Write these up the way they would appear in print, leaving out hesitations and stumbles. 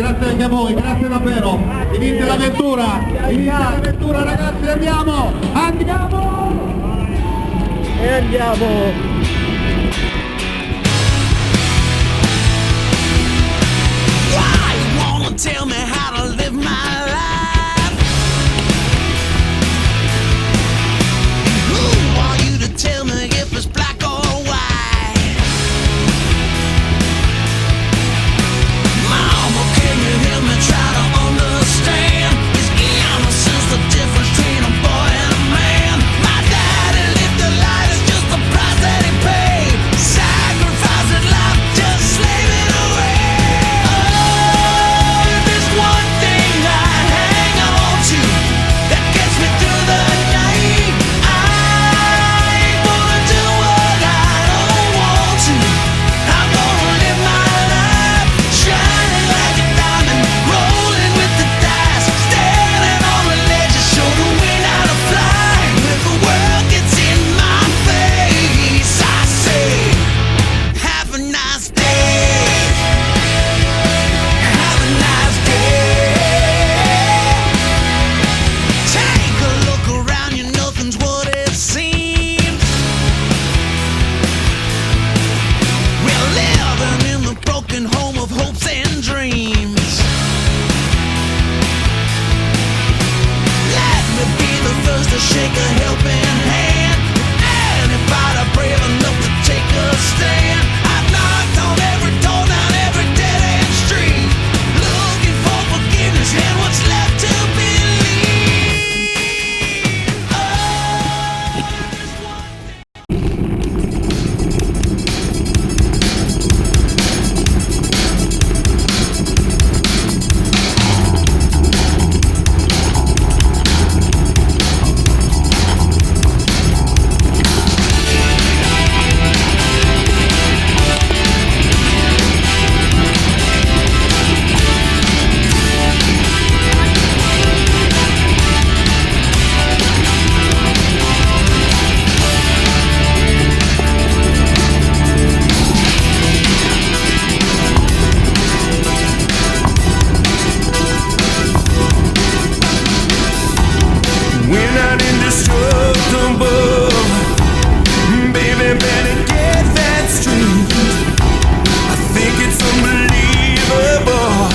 grazie anche a voi, grazie davvero. Inizia l'avventura ragazzi, andiamo! E andiamo! Tell me how to live my life. Who are you to tell me if it's black or white? Mama, can you hear me try to understand? Is innocence the difference between a boy and a man? My daddy lived the life, it's just the price that he paid. Sacrifice his life, just slave it away. One thing I hang on to that gets me through the night. I ain't gonna do what I don't want to. I'm gonna live my life shining like a diamond, rolling with the dice, standing on the ledge to show the wind how to fly. When the world gets in my face, I say, have a nice day. Have a nice day. Take a look around you, nothing's what it seems. We're living in the broken home of hopes and dreams. Let me be the first to shake a helping hand. Anybody brave enough to take a stand? I've knocked on every door, down every dead-end street, looking for forgiveness and what's left to believe. We're not indestructible, baby, better get that straight. I think it's unbelievable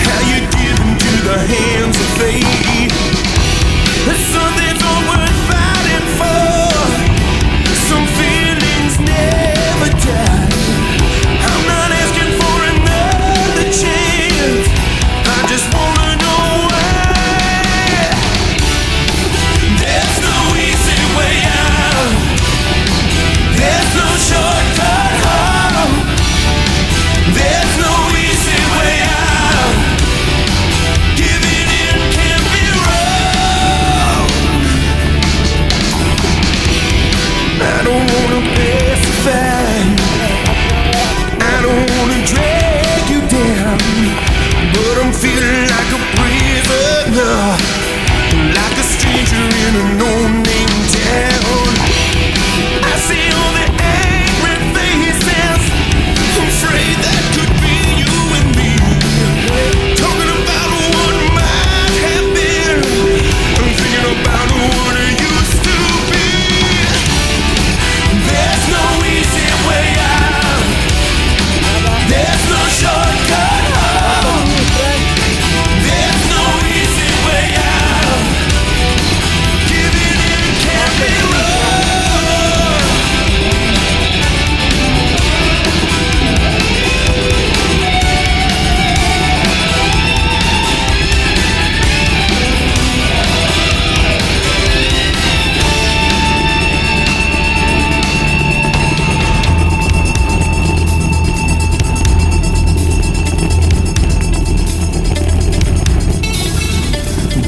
how you give into the hands of fate. Something's all worth fighting for. Some feelings never die. I'm not asking for another chance. I just wanna know why. There's no easy way out. There's no shortcut home. There's no easy way out. Giving in can be wrong. I don't wanna pacify. I don't wanna drag you down, but I'm feeling like a prisoner, like a stranger in a no-name town. I see all the angry faces. I'm afraid that could be you and me, talking about what might have been. I'm thinking about what it used to be. There's no easy way out. There's no shortcut home. There's no easy way out. Giving in can't be wrong.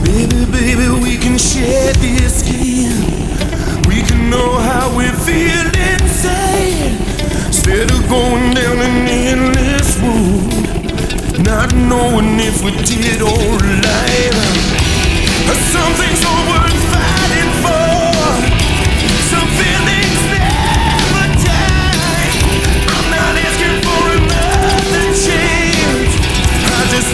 Baby, baby, we can share this skin. We can know how we feel inside, instead of going down an endless road, not knowing if we did alright. Something's all worth fighting for. Some feelings never die. I'm not asking for another chance. I just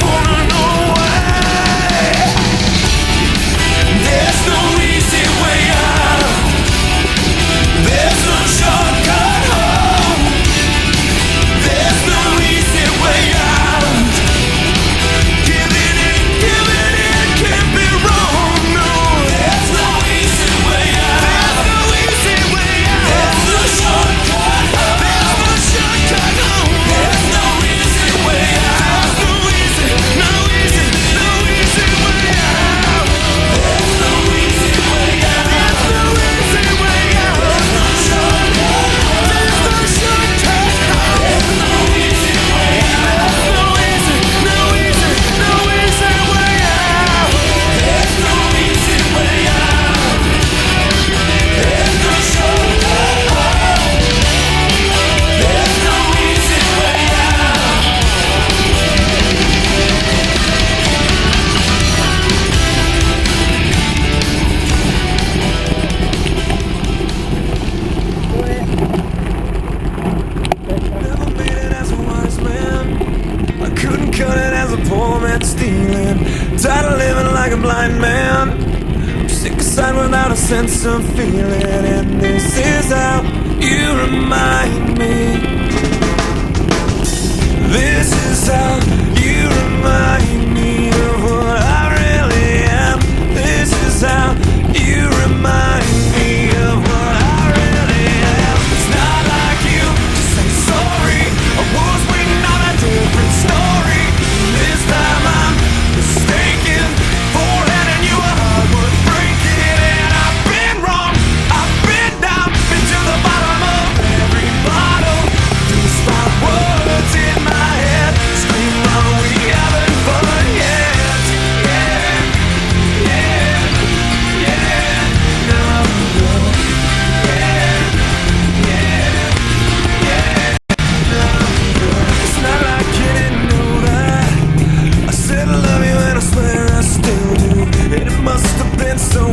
stealing. Tired of living like a blind man. I'm sick aside without a sense of feeling. And this is how you remind me. This is how you remind me of what I really am. This is how you remind me of what I really am. It's not like you to say sorry. I was waiting on a different story. This time I'm mistaken for letting you a heart worth breaking. And I've been wrong, I've been down, been to the bottom of every bottle. To spot words in my head, scream while we having fun yet. Yeah, yeah, yeah, no, no. Yeah, yeah, yeah, no, no. It's not like you didn't know that I said I love you and I swear I still do. And it must have been so